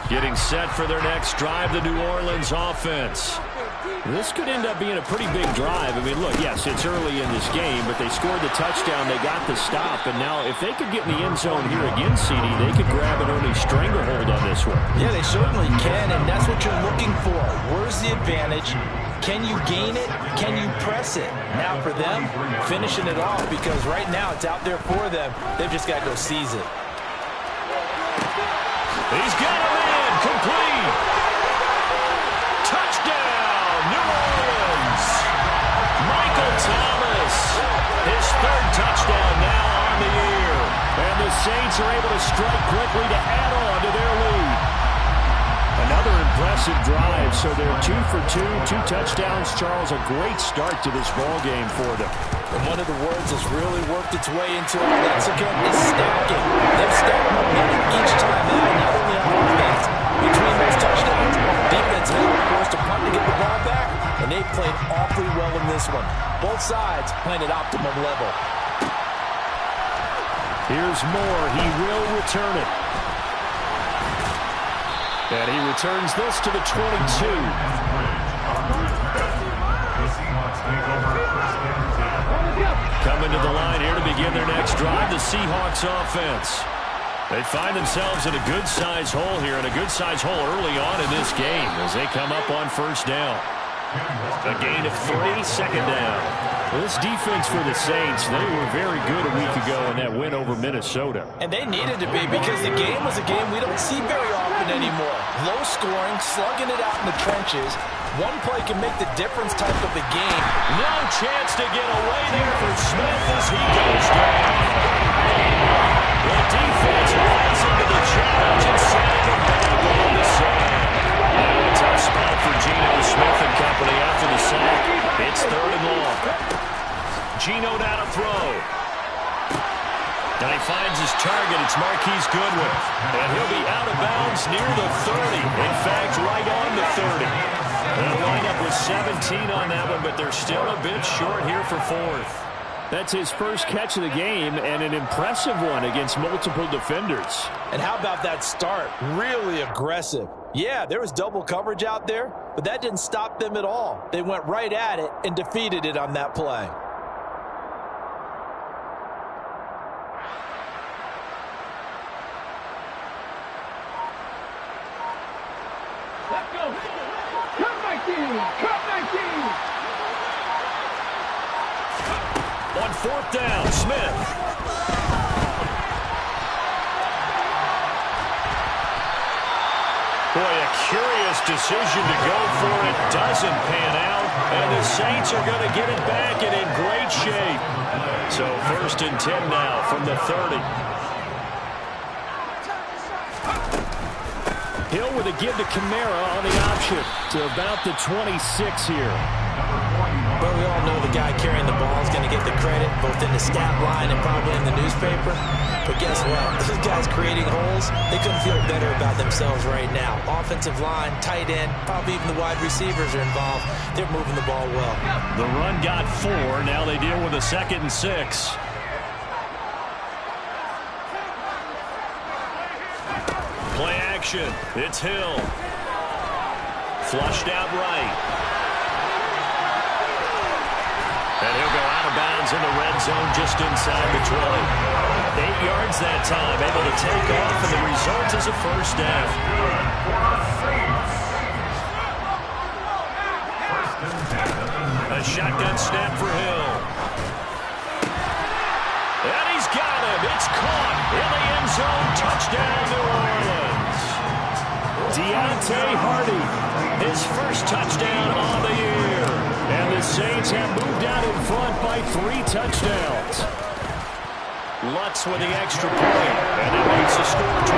Getting set for their next drive, the New Orleans offense. This could end up being a pretty big drive. I mean, look, yes, it's early in this game, but they scored the touchdown. They got the stop. And now if they could get in the end zone here again, CD, they could grab an early stranglehold on this one. Yeah, they certainly can, and that's what you're looking for. Where's the advantage? Can you gain it? Can you press it? Now for them, finishing it off, because right now it's out there for them. They've just got to go seize it. He's got him in. Complete. Touchdown, New Orleans. Michael Thomas. His third touchdown now on the year. And the Saints are able to strike quickly to add on to their lead. Another impressive drive, so they're 2 for 2, 2 touchdowns. Charles, a great start to this ball game for them. And one of the words that's really worked its way into our lexicon is stacking. They've stacked momentum each time out, not only on offense. Between those touchdowns, defense held, forced a punt to get the ball back, and they played awfully well in this one. Both sides playing at optimum level. Here's Moore. He will return it. And he returns this to the 22. Coming to the line here to begin their next drive, the Seahawks offense. They find themselves in a good-sized hole here, and a good-sized hole early on in this game as they come up on first down. A gain of 3, second down. Well, this defense for the Saints, they were very good a week ago in that win over Minnesota. And they needed to be, because the game was a game we don't see very often anymore. Low scoring, slugging it out in the trenches. One play can make the difference type of a game. No chance to get away there for Smith as he goes down. The defense rising to the challenge and sending him back on the side. Tough spot for Geno Smith and company after the sack. It's 3rd and long. Geno down to throw. And he finds his target. It's Marquise Goodwin. And he'll be out of bounds near the 30. In fact, right on the 30. They'll line up with 17 on that one, but they're still a bit short here for 4th. That's his first catch of the game, and an impressive one against multiple defenders. And how about that start? Really aggressive. Yeah, there was double coverage out there, but that didn't stop them at all. They went right at it and defeated it on that play. Let's go. Cut 19. Cut 19. On 4th down, Smith. Boy, a curious decision to go for it. Doesn't pan out. And the Saints are going to get it back and in great shape. So 1st and 10 now from the 30. Hill with a give to Kamara on the option to about the 26 here. But we all know the guy carrying the ball is going to get the credit, both in the stat line and probably in the newspaper. But guess what? These guys creating holes, they couldn't feel better about themselves right now. Offensive line, tight end, probably even the wide receivers are involved. They're moving the ball well. The run got 4. Now they deal with a 2nd and 6. Play action. It's Hill. Flushed out right. And he'll go out of bounds in the red zone just inside the 20. 8 yards that time, able to take off, and the result is a first down. A shotgun snap for Hill. And he's got him. It's caught in the end zone. Touchdown, New Orleans. Deontay Hardy, his first touchdown on the year. And the Saints have moved out in front by 3 touchdowns. Lutz with the extra point, and it makes the score 21-7.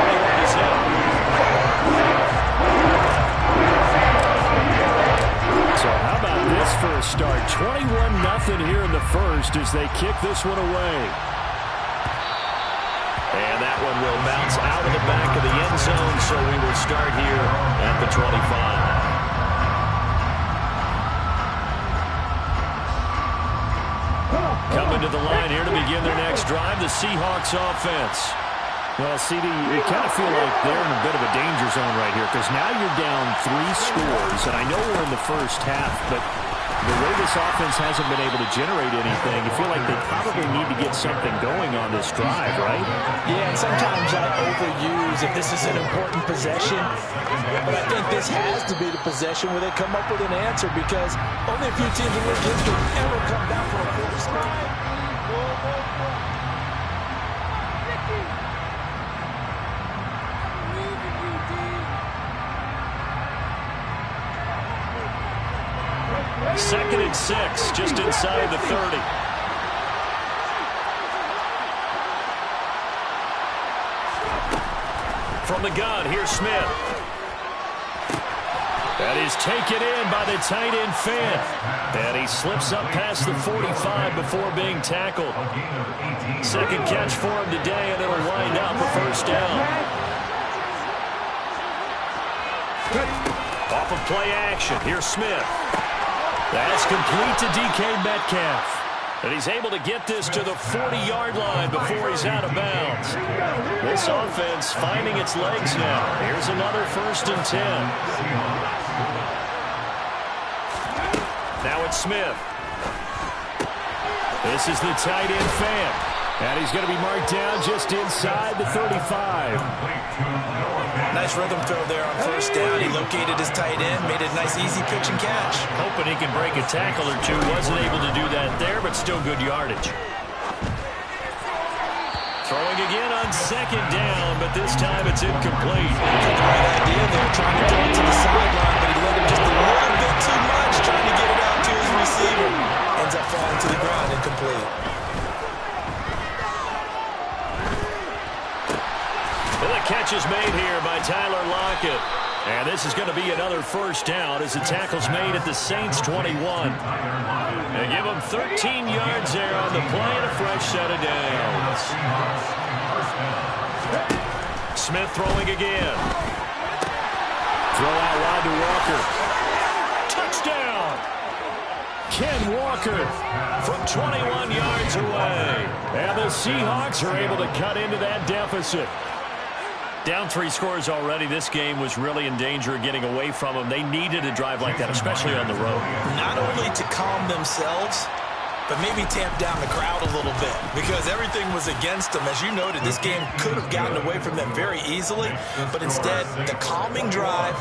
So how about this for a start? 21-0 here in the first as they kick this one away. And that one will bounce out of the back of the end zone, so we will start here at the 25. Coming to the line here to begin their next drive, the Seahawks offense. Well, CD, you kind of feel like they're in a bit of a danger zone right here because now you're down 3 scores, and I know we're in the first half, but the way this offense hasn't been able to generate anything, you feel like they probably need to get something going on this drive, right? Yeah, and sometimes I overuse if this is an important possession, but I think this has to be the possession where they come up with an answer because only a few teams in league history ever come back from a first drive. Second and 6, just inside the 30. From the gun, here's Smith. That is taken in by the tight end Fant. And he slips up past the 45 before being tackled. Second catch for him today, and it'll wind up a first down. Off of play action, here's Smith. That's complete to DK Metcalf. And he's able to get this to the 40-yard line before he's out of bounds. This offense finding its legs now. Here's another 1st and 10. Now it's Smith. This is the tight end Fant. And he's going to be marked down just inside the 35. Nice rhythm throw there on first down. He located his tight end, made a nice easy pitch and catch. Hoping he can break a tackle or two. Wasn't able to do that there, but still good yardage. Throwing again on 2nd down, but this time it's incomplete. The right idea there, trying to throw it to the sideline, but he let him just a little bit too much, trying to get it out to his receiver. Ends up falling to the ground, incomplete. Catch is made here by Tyler Lockett. And this is going to be another first down as the tackle's made at the Saints 21. They give them 13 yards there on the play and a fresh set of downs. Smith throwing again. Throw out wide to Walker. Touchdown! Ken Walker from 21 yards away. And the Seahawks are able to cut into that deficit. Down 3 scores already. This game was really in danger of getting away from them. They needed a drive like that, especially on the road. Not only to calm themselves, but maybe tamp down the crowd a little bit because everything was against them. As you noted, this game could have gotten away from them very easily, but instead, the calming drive,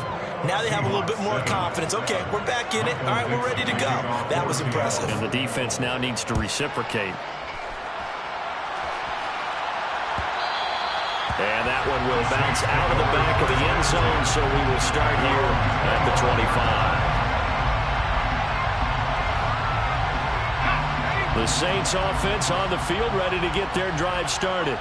now they have a little bit more confidence. Okay, we're back in it. All right, we're ready to go. That was impressive. And the defense now needs to reciprocate. And that one will bounce out of the back of the end zone, so we will start here at the 25. The Saints offense on the field, ready to get their drive started.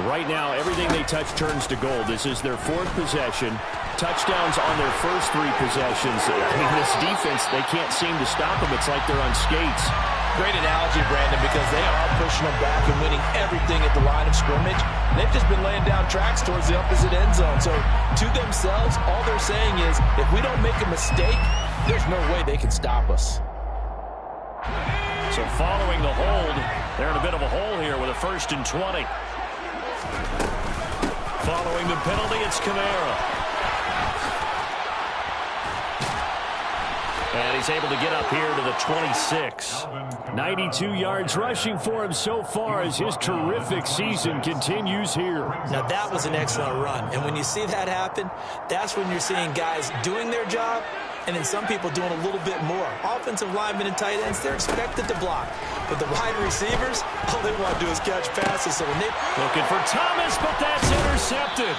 Right now, everything they touch turns to gold. This is their 4th possession. Touchdowns on their first 3 possessions. I mean, this defense, they can't seem to stop them. It's like they're on skates. Great analogy, Brandon, because they are pushing them back and winning everything at the line of scrimmage. They've just been laying down tracks towards the opposite end zone. So to themselves, all they're saying is, if we don't make a mistake, there's no way they can stop us. So following the hold, they're in a bit of a hole here with a 1st and 20. Following the penalty, it's Kamara. And he's able to get up here to the 26. 92 yards rushing for him so far as his terrific season continues here. Now, that was an excellent run. And when you see that happen, that's when you're seeing guys doing their job and then some people doing a little bit more. Offensive linemen and tight ends, they're expected to block. But the wide receivers, all they want to do is catch passes. So when they... Looking for Thomas, but that's intercepted.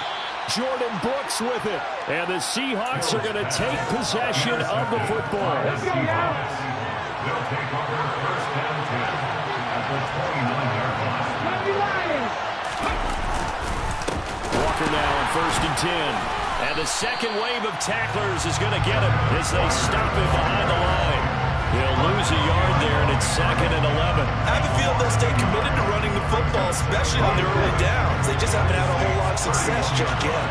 Jordan Brooks with it. And the Seahawks are going to take possession of the football. Let's go, guys. They'll take over first down at the 29-yard line. Walker now on 1st and 10. And the second wave of tacklers is going to get him as they stop him behind the line. He'll lose a yard there, and it's 2nd and 11. I have a feeling they'll stay committed to running the football, especially on their early downs. They just haven't had a whole lot of success just yet.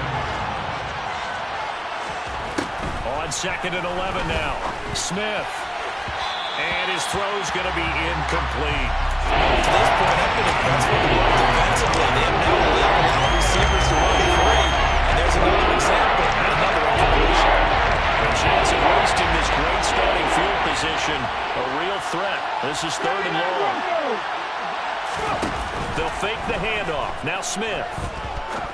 On 2nd and 11 now. Smith. And his throw's going to be incomplete. To this point, I've been impressed with the work defensively. They have now allowed a lot of receivers fake the handoff. Now Smith.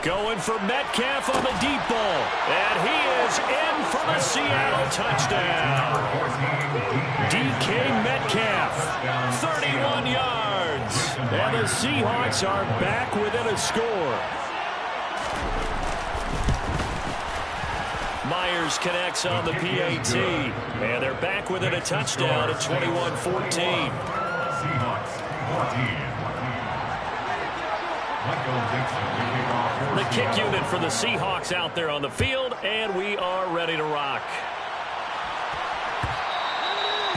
Going for Metcalf on the deep ball. And he is in for the Seattle touchdown. DK Metcalf, 31 yards. And the Seahawks are back within a score. Myers connects on the PAT. And they're back within a touchdown at 21-14. Seahawks 14. The kick unit for the Seahawks out there on the field, and we are ready to rock.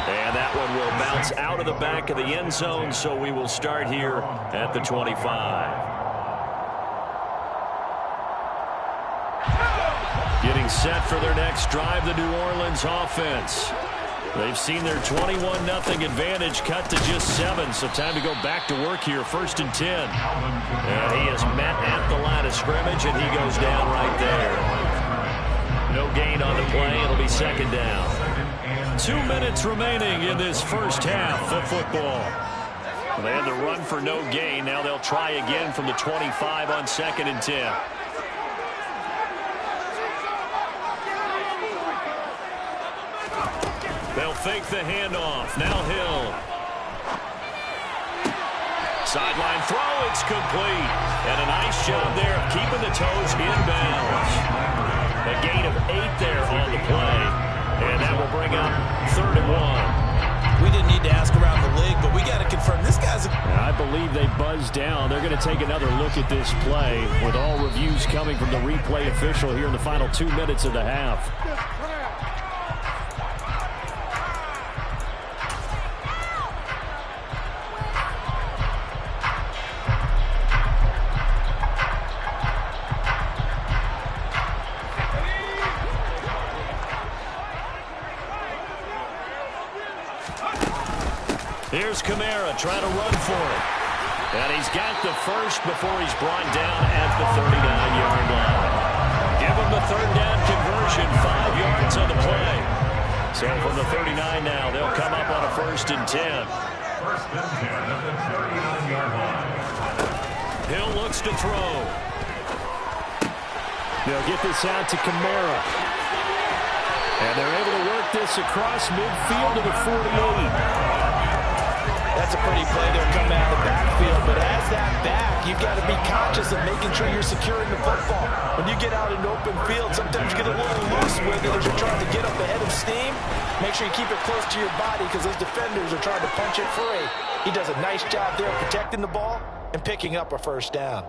And that one will bounce out of the back of the end zone, so we will start here at the 25. Getting set for their next drive, the New Orleans offense. They've seen their 21-0 advantage cut to just 7, so time to go back to work here, 1st and 10. And he is met at the line of scrimmage, and he goes down right there. No gain on the play. It'll be 2nd down. 2 minutes remaining in this first half of football. They had the run for no gain. Now they'll try again from the 25 on 2nd and 10. They'll fake the handoff. Now Hill. Sideline throw. It's complete. And a nice job there of keeping the toes inbounds. A gain of 8 there on the play. And that will bring up 3rd and 1. We didn't need to ask around the league, but we got to confirm this guy's I believe they buzzed down. They're going to take another look at this play with all reviews coming from the replay official here in the final 2 minutes of the half. Here's Kamara trying to run for it. And he's got the first before he's brought down at the 39-yard line. Give him the 3rd down conversion, 5 yards on the play. So from the 39 now, they'll come up on a 1st and 10. 1st and 10 at the 39-yard line. Hill looks to throw. They'll get this out to Kamara. And they're able to work this across midfield to the 48. That's a pretty play there coming out of the backfield, but as that back, you've got to be conscious of making sure you're securing the football. When you get out in open field, sometimes you get a little loose with it as you're trying to get up ahead of steam. Make sure you keep it close to your body because those defenders are trying to punch it free. He does a nice job there protecting the ball and picking up a 1st down.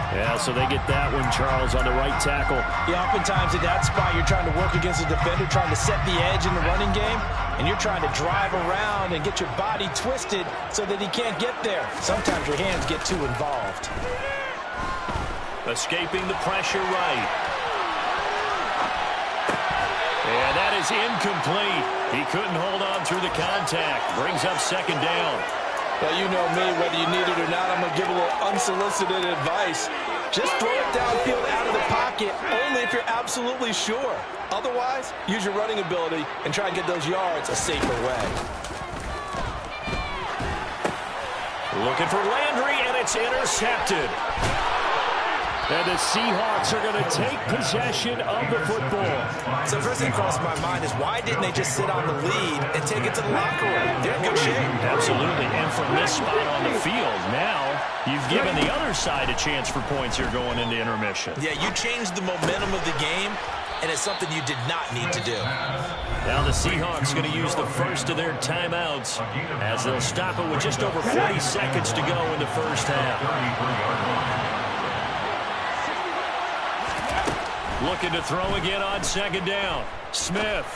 Yeah, so they get that one, Charles, on the right tackle. Yeah, oftentimes in that spot, you're trying to work against a defender, trying to set the edge in the running game, and you're trying to drive around and get your body twisted so that he can't get there. Sometimes your hands get too involved. Escaping the pressure right. And that is incomplete. He couldn't hold on through the contact. Brings up 2nd down. Well, you know me, whether you need it or not, I'm going to give a little unsolicited advice. Just throw it downfield out of the pocket, only if you're absolutely sure. Otherwise, use your running ability and try and get those yards a safer way. Looking for Landry, and it's intercepted. And the Seahawks are going to take possession of the football. So first thing crossed my mind is why didn't they just sit on the lead and take it to the locker room? They're in good shape. Absolutely. And from this spot on the field, now you've given the other side a chance for points here going into intermission. Yeah, you changed the momentum of the game, and it's something you did not need to do. Now the Seahawks going to use the first of their timeouts as they'll stop it with just over 40 seconds to go in the first half. Looking to throw again on 2nd down. Smith.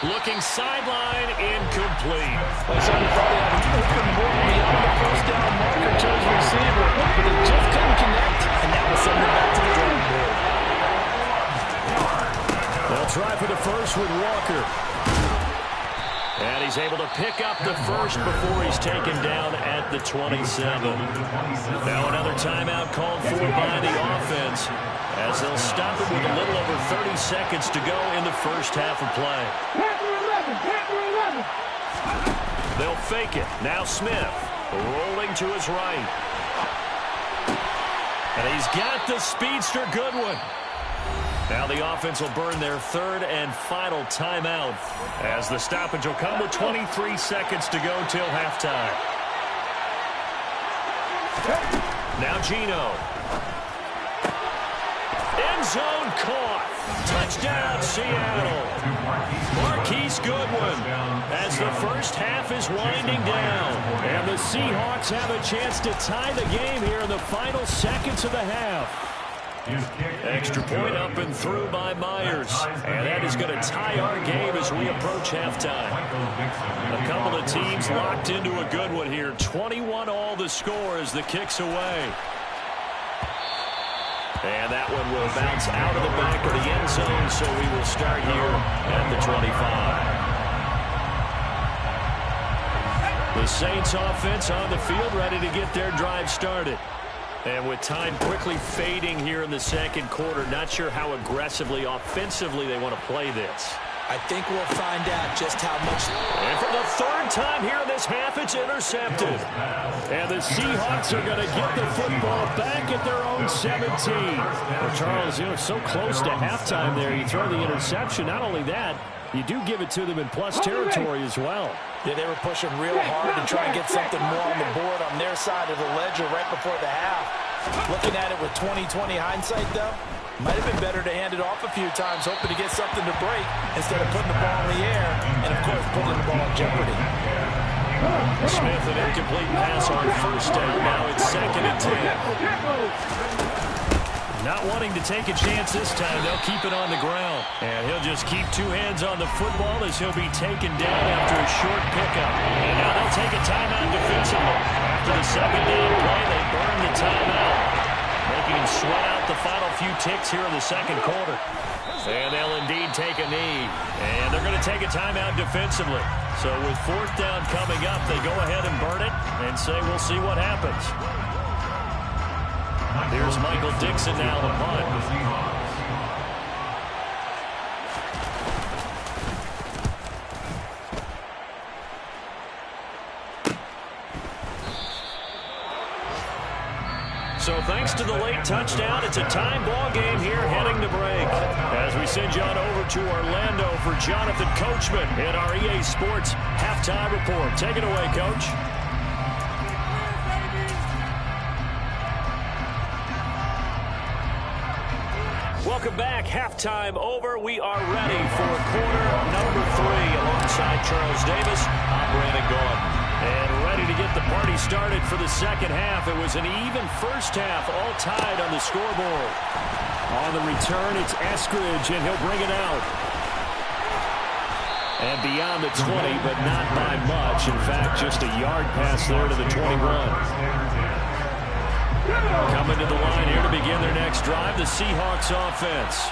Looking sideline, incomplete. Well, something probably had to open more beyond the 1st down marker to his receiver, but they just couldn't connect, and that will send them back to the drawing board. They'll try for the first with Walker. And he's able to pick up the first before he's taken down at the 27. Now another timeout called for by the offense as they'll stop it with a little over 30 seconds to go in the first half of play. They'll fake it. Now Smith. Rolling to his right. And he's got the speedster Goodwin. Now the offense will burn their third and final timeout as the stoppage will come with 23 seconds to go till halftime. Now Geno. End zone caught. Touchdown, Seattle. Marquise Goodwin as the first half is winding down. And the Seahawks have a chance to tie the game here in the final seconds of the half. Extra point up and through by Myers. And that is going to tie our game as we approach halftime. A couple of teams locked into a good one here. 21-all the score as the kick's away. And that one will bounce out of the back of the end zone, so we will start here at the 25. The Saints offense on the field ready to get their drive started. And with time quickly fading here in the second quarter, not sure how aggressively, offensively they want to play this. I think we'll find out just how much. And for the third time here in this half, it's intercepted. And the Seahawks are going to get the football back at their own 17. Well, Charles, so close to halftime there. You throw the interception. Not only that, you do give it to them in plus territory as well. Yeah, they were pushing real hard to try and get something more on the board on their side of the ledger right before the half. Looking at it with 20/20 hindsight, though, might have been better to hand it off a few times, hoping to get something to break instead of putting the ball in the air and, of course, putting the ball in jeopardy. Smith, an incomplete pass on first down. Now it's 2nd and 10. Not wanting to take a chance this time, they'll keep it on the ground. And he'll just keep two hands on the football as he'll be taken down after a short pickup. And now they'll take a timeout defensively. After the second down play, they burn the timeout, making him sweat out the final few ticks here in the second quarter. And they'll indeed take a knee. And they're going to take a timeout defensively. So with 4th down coming up, they go ahead and burn it and say we'll see what happens. Here's Michael Dixon now, the punt. So thanks to the late touchdown, it's a time ball game here heading to break. As we send you on over to Orlando for Jonathan Coachman in our EA Sports Halftime Report. Take it away, Coach. Welcome back. Halftime over. We are ready for quarter number 3 alongside Charles Davis. I'm Brandon Gaudin. And ready to get the party started for the second half. It was an even first half, all tied on the scoreboard. On the return, it's Eskridge, and he'll bring it out. And beyond the 20, but not by much. In fact, just a yard pass there to the 21. Coming to the line here to begin their next drive, the Seahawks offense.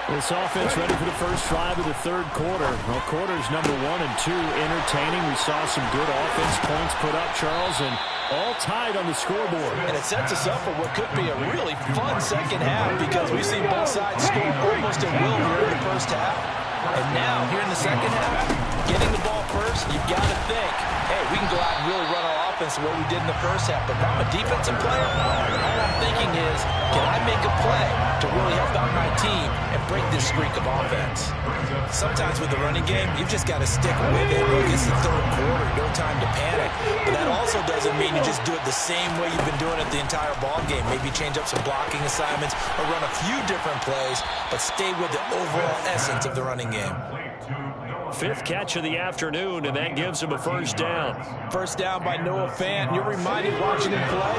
This offense ready for the first drive of the third quarter. Well, quarters number 1 and 2 entertaining. We saw some good offense points put up, Charles, and all tied on the scoreboard. And it sets us up for what could be a really fun second half because we've seen both sides score almost at will here in the first half. And now, here in the second half, getting the ball first, you've got to think, hey, we can go out and really run our offense the way we did in the first half. But if I'm a defensive player, all I'm thinking is, can I make a play to really help out my team and break this streak of offense? Sometimes with the running game, you've just got to stick with it. Look, it's the third quarter, no time to panic. But that also doesn't mean you just do it the same way you've been doing it the entire ball game. Maybe change up some blocking assignments or run a few different plays, but stay with the overall essence of the running game. 5th catch of the afternoon, and that gives him a first down. First down by Noah Fant. You're reminded watching him play,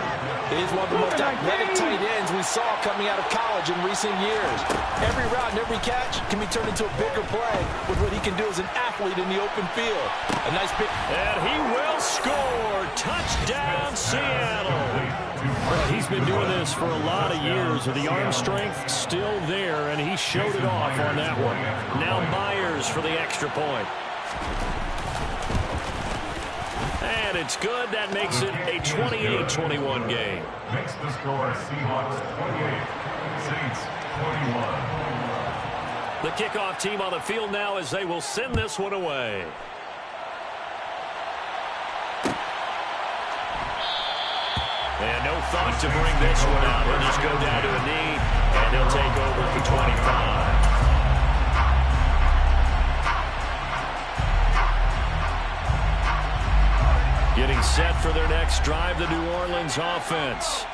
he's one of the most athletic tight ends we saw coming out of college in recent years. Every route and every catch can be turned into a bigger play with what he can do as an athlete in the open field. A nice pick. And he will score. Touchdown, Seattle. Well, he's been doing this for a lot of years. The arm strength still there, and he showed it off on that one. Now Myers for the extra point. And it's good. That makes it a 28-21 game. Makes the score Seahawks 28, Saints 21. The kickoff team on the field now as they will send this one away. And no thought to bring this one out. He'll just go down to a knee, and he'll take over for 25. Getting set for their next drive, the New Orleans offense.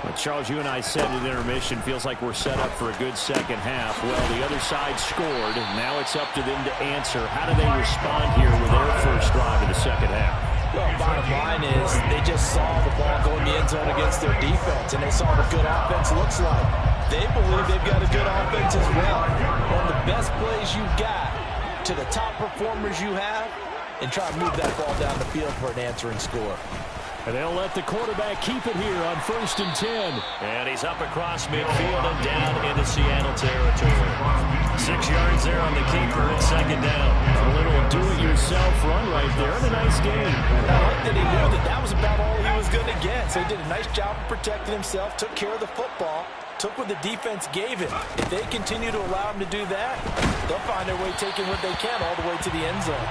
Well, Charles, you and I said at intermission, feels like we're set up for a good second half. Well, the other side scored, and now it's up to them to answer. How do they respond here with their first drive of the second half? Well, bottom line is they just saw the ball go in the end zone against their defense, and they saw what good offense looks like. They believe they've got a good offense as well. One of the best plays you've got to the top performers you have, and try to move that ball down the field for an answering score. And they'll let the quarterback keep it here on 1st and 10. And he's up across midfield and down into Seattle territory. 6 yards there on the keeper at second down. A little do-it-yourself run right there and a nice game. I like that he knew that was about all he was going to get. So he did a nice job of protecting himself, took care of the football, took what the defense gave him. If they continue to allow him to do that, they'll find their way taking what they can all the way to the end zone.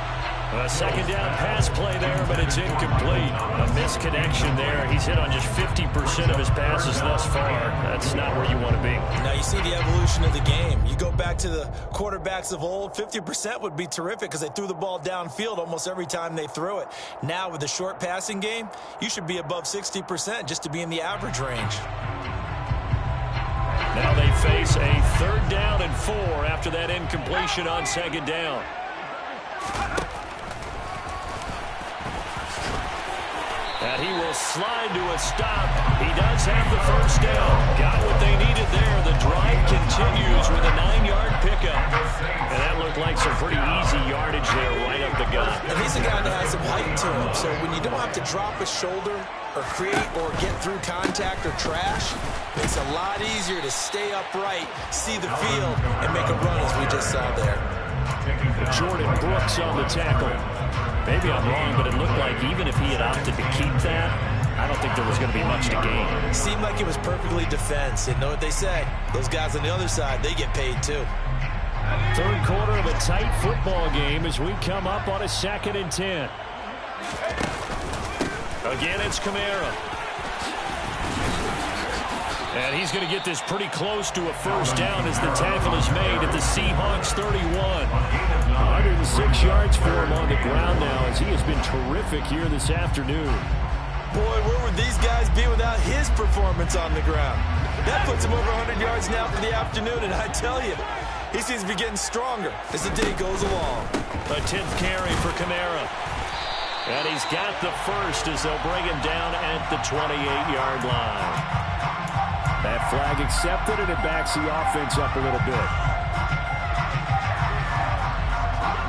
A second down pass play there, but it's incomplete. A misconnection there. He's hit on just 50% of his passes thus far. That's not where you want to be. Now you see the evolution of the game. You go back to the quarterbacks of old, 50% would be terrific because they threw the ball downfield almost every time they threw it. Now with the short passing game, you should be above 60% just to be in the average range. Now they face a 3rd down and 4 after that incompletion on second down. And he will slide to a stop. He does have the first down. Got what they needed there. The drive continues with a 9-yard pickup. And that looked like some pretty easy yardage there right up the gut. And he's a guy that has some height to him. So when you don't have to drop a shoulder or create or get through contact or trash, it's a lot easier to stay upright, see the field, and make a run as we just saw there. Jordan Brooks on the tackle. Maybe I'm wrong, but it looked like even if he had opted to keep that, I don't think there was going to be much to gain. It seemed like it was perfectly defense. And know what they said? Those guys on the other side, they get paid too. 3rd quarter of a tight football game as we come up on a 2nd and 10. Again, it's Kamara. And he's going to get this pretty close to a first down as the tackle is made at the Seahawks 31. 106 yards for him on the ground now as he has been terrific here this afternoon. Boy, where would these guys be without his performance on the ground? That puts him over 100 yards now for the afternoon, and I tell you, he seems to be getting stronger as the day goes along. A 10th carry for Kamara. And he's got the first as they'll bring him down at the 28-yard line. That flag accepted, and it backs the offense up a little bit.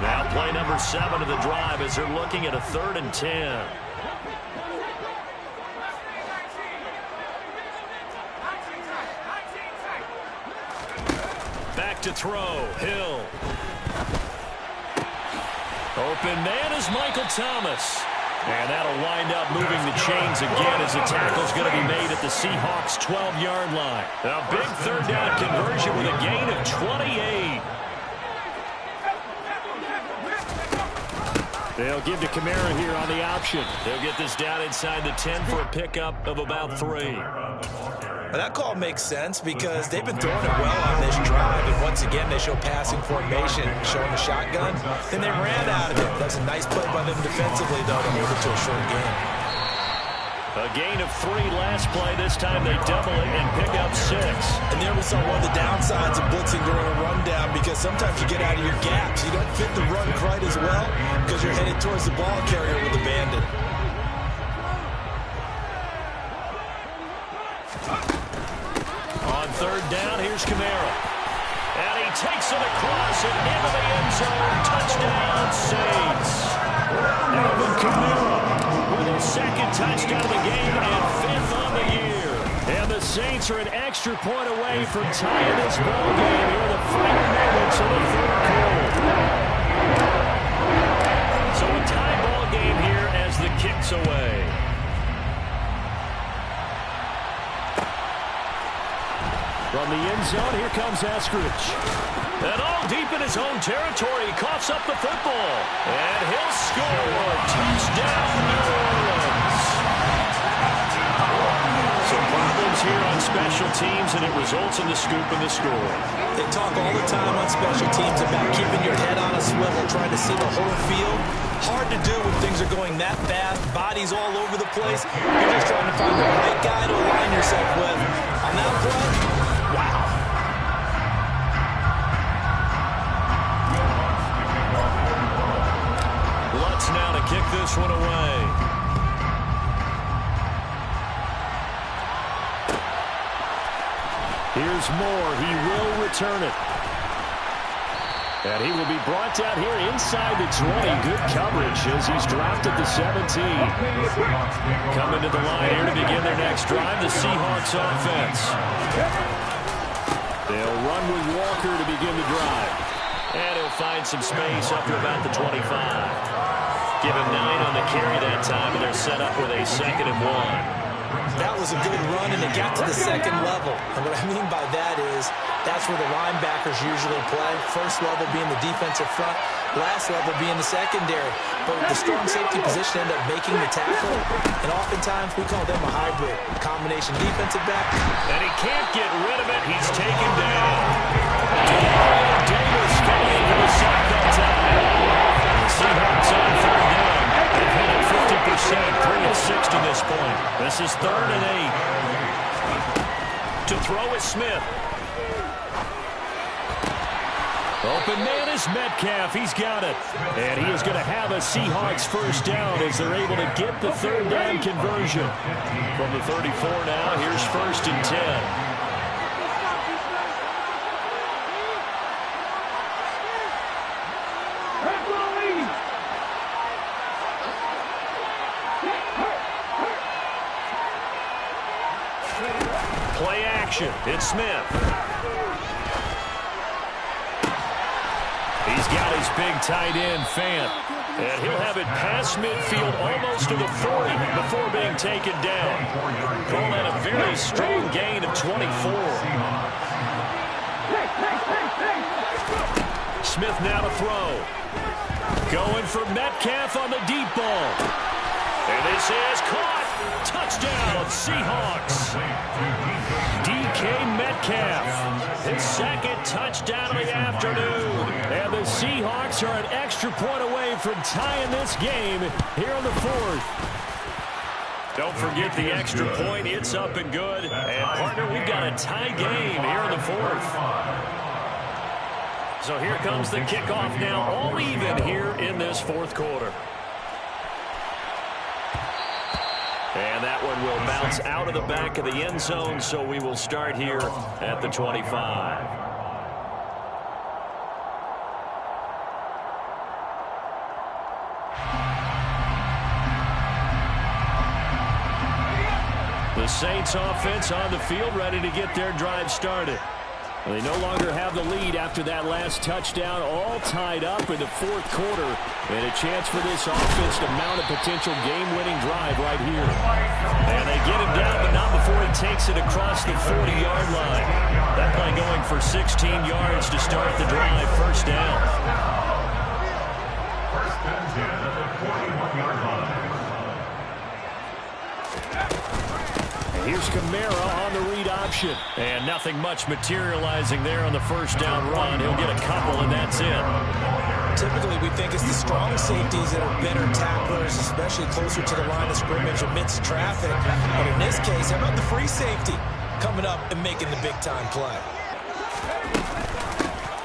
Now play number 7 of the drive as they're looking at a 3rd and 10. Back to throw. Hill. Open man is Michael Thomas. And that'll wind up moving the chains again as the tackle's going to be made at the Seahawks' 12-yard line. A big 3rd down conversion with a gain of 28. They'll give to Kamara here on the option. They'll get this down inside the 10 for a pickup of about 3. Well, that call makes sense because they've been throwing it well on this drive, and once again they show passing formation, showing the shotgun. Then they ran out of it. That's a nice play by them defensively, though, to move it to a short game. A gain of 3 last play. This time they double it and pick up 6. And there we saw one of the downsides of blitzing during a rundown because sometimes you get out of your gaps. You don't fit the run quite as well because you're headed towards the ball carrier with the bandit. On 3rd down, here's Kamara. And he takes it across and into the end zone. Touchdown, Saints. Alvin Kamara with his 2nd touchdown of the game and 5th on the year. And the Saints are an extra point away from tying this ball game here in the final moments of the 3rd quarter. So a tie ball game here as the kick's away. From the end zone, here comes Eskridge. And all deep in his own territory, he coughs up the football. And he'll score. Touchdown, New Orleans. special teams, and it results in the scoop and the score. They talk all the time on special teams about keeping your head on a swivel, trying to see the whole field. Hard to do when things are going that fast, bodies all over the place. You're just trying to find the right guy to align yourself with. On that play, wow. Lutz now to kick this one away. Here's Moore. He will return it. And he will be brought down here inside the 20. Good coverage as he's dropped at the 17. Coming to the line here to begin their next drive, the Seahawks offense. They'll run with Walker to begin the drive. And he'll find some space up to about the 25. Give him 9 on the carry that time, and they're set up with a 2nd and 1. That was a good run, and it got to the second level. And what I mean by that is that's where the linebackers usually play. First level being the defensive front, last level being the secondary. But the strong safety position ended up making the tackle, and oftentimes we call them a hybrid. Combination defensive back. And he can't get rid of it. He's taken down. Davis coming into the sack that time. The Seahawks on 3rd down. They've hit it 50%, 3 of 6 to this point. This is 3rd and 8. To throw is Smith. Open man is Metcalf. He's got it. And he is going to have a Seahawks 1st down as they're able to get the 3rd down conversion. From the 34 now, here's 1st and 10. Play action. It's Smith. He's got his big tight end, Fant. And he'll have it past midfield almost to the 40 before being taken down. Call that a very strong gain of 24. Smith now to throw. Going for Metcalf on the deep ball. And this is caught. Touchdown, Seahawks. DK Metcalf, his 2nd touchdown of the afternoon. And the Seahawks are an extra point away from tying this game here in the 4th. Don't forget the extra point. It's up and good. And, partner, we've got a tie game here in the 4th. So here comes the kickoff now, all even here in this 4th quarter. And that one will bounce out of the back of the end zone, so we will start here at the 25. The Saints offense on the field, ready to get their drive started. They no longer have the lead after that last touchdown, all tied up in the 4th quarter. And a chance for this offense to mount a potential game-winning drive right here. And they get him down, but not before he takes it across the 40-yard line. That play going for 16 yards to start the drive, 1st down. 1st and 10 at the 41-yard line. Here's Kamara on the read option. And nothing much materializing there on the 1st down run. He'll get a couple, and that's it. Typically, we think it's the strong safeties that are better tacklers, especially closer to the line of scrimmage amidst traffic. But in this case, how about the free safety coming up and making the big-time play?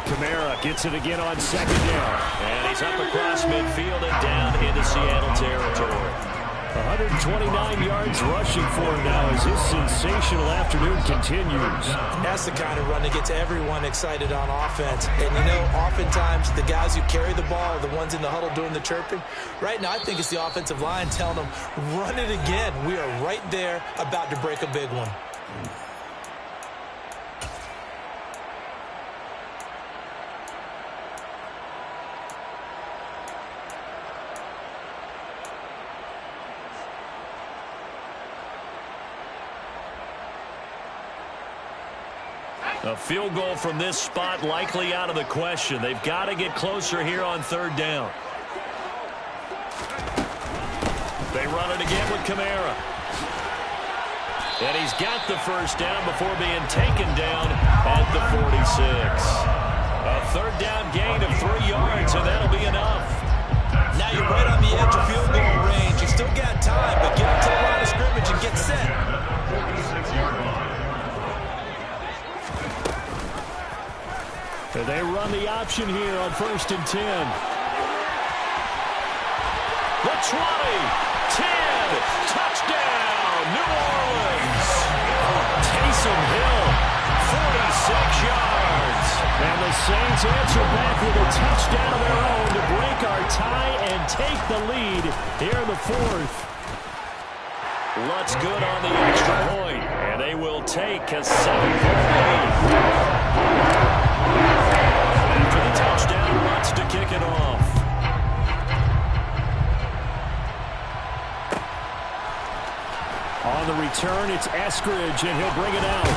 Kamara gets it again on 2nd down. And he's up across midfield and down into Seattle territory. 129 yards rushing for him now as his sensational afternoon continues. That's the kind of run that gets everyone excited on offense. And, you know, oftentimes the guys who carry the ball are the ones in the huddle doing the chirping. Right now, I think it's the offensive line telling them, run it again. We are right there about to break a big one. A field goal from this spot likely out of the question. They've got to get closer here on 3rd down. They run it again with Kamara. And he's got the first down before being taken down at the 46. A third down gain of 3 yards, and that'll be enough. Now you're right on the edge of field goal range. You still got time, but get up to the line of scrimmage and get set. 46-yard line. And they run the option here on 1st and 10. The 20, 10, touchdown, New Orleans. Taysom Hill, 46 yards. And the Saints answer back with a touchdown of their own to break our tie and take the lead here in the 4th. Lutz good on the extra point, and they will take a 7-point lead. After the touchdown, Lutz to kick it off. On the return, it's Eskridge, and he'll bring it out.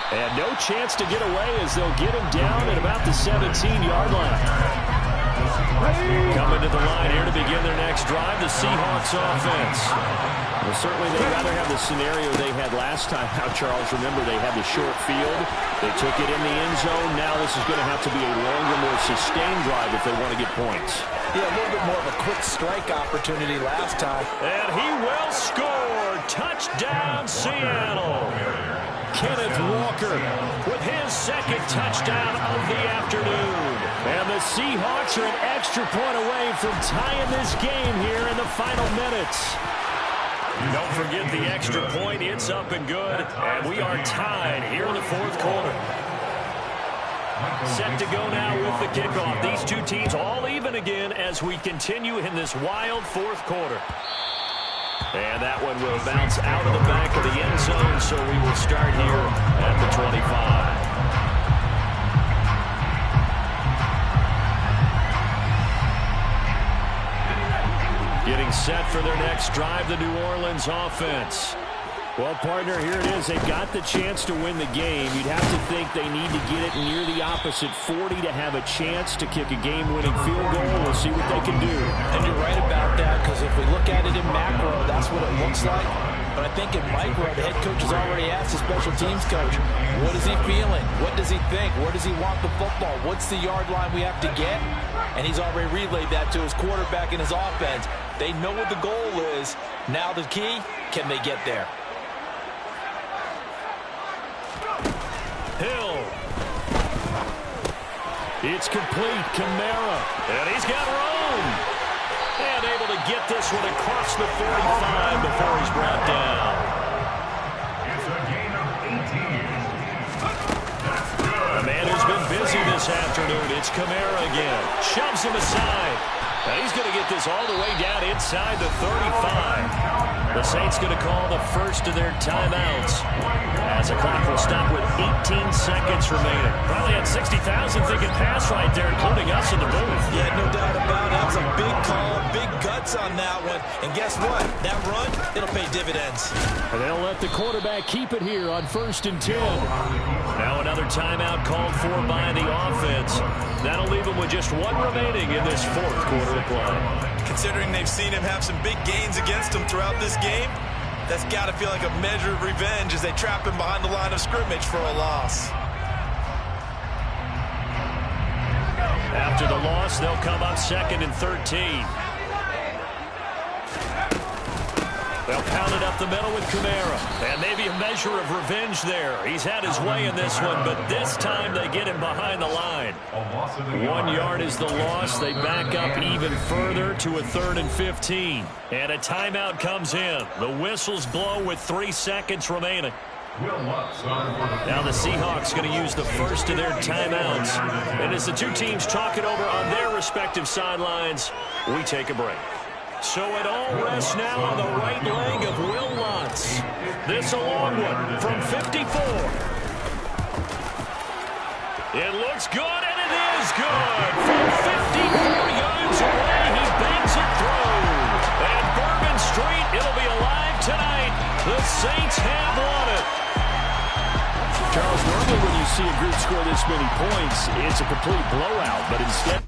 And no chance to get away as they'll get him down at about the 17-yard line. Coming to the line here to begin their next drive, the Seahawks offense. Well, certainly they'd rather have the scenario they had last time out, Charles. Remember, they had the short field. They took it in the end zone. Now this is going to have to be a longer, more sustained drive if they want to get points. Yeah, a little bit more of a quick strike opportunity last time. And he will score. Touchdown, Seattle. Kenneth Walker with his second touchdown of the afternoon. And the Seahawks are an extra point away from tying this game here in the final minutes. Don't forget the extra point. It's up and good. And we are tied here in the 4th quarter. Set to go now with the kickoff. These two teams all even again as we continue in this wild 4th quarter. And that one will bounce out of the back of the end zone, so we will start here at the 25. Getting set for their next drive, the New Orleans offense. Well, partner, here it is. They've got the chance to win the game. You'd have to think they need to get it near the opposite 40 to have a chance to kick a game-winning field goal. We'll see what they can do. And you're right about that, because if we look at it in macro, that's what it looks like. But I think in micro, the head coach has already asked the special teams coach, what is he feeling? What does he think? Where does he want the football? What's the yard line we have to get? And he's already relayed that to his quarterback and his offense. They know what the goal is. Now the key, can they get there? Hill. It's complete. Kamara. And he's got room. And able to get this one across the 45 before he's brought down. It's a gain of 18. That's good. The man who's been busy this afternoon, it's Kamara again. Shoves him aside. And he's going to get this all the way down inside the 35. The Saints going to call the first of their timeouts as the clock will stop with 18 seconds remaining. Probably had 60,000 thinking pass right there, including us in the booth. Yeah, no doubt about it. That was a big call, big guts on that one. And guess what? That run, it'll pay dividends. And they'll let the quarterback keep it here on 1st and 10. Now another timeout called for by the offense. That'll leave them with just one remaining in this 4th quarter of play. Considering they've seen him have some big gains against them throughout this game, that's got to feel like a measure of revenge as they trap him behind the line of scrimmage for a loss. After the loss, they'll come up 2nd and 13. They'll pound it up the middle with Kamara. And maybe a measure of revenge there. He's had his way in this one, but this time they get him behind the line. 1 yard is the loss. They back up even further to a 3rd and 15. And a timeout comes in. The whistles blow with 3 seconds remaining. Now the Seahawks going to use the first of their timeouts. And as the two teams talk it over on their respective sidelines, we take a break. So it all rests now on the right leg of Will Lutz. This a long one from 54. It looks good, and it is good. From 54 yards away, he bangs it through. And Bourbon Street, it'll be alive tonight. The Saints have won it. Charles, normally when you see a group score this many points, it's a complete blowout, but instead...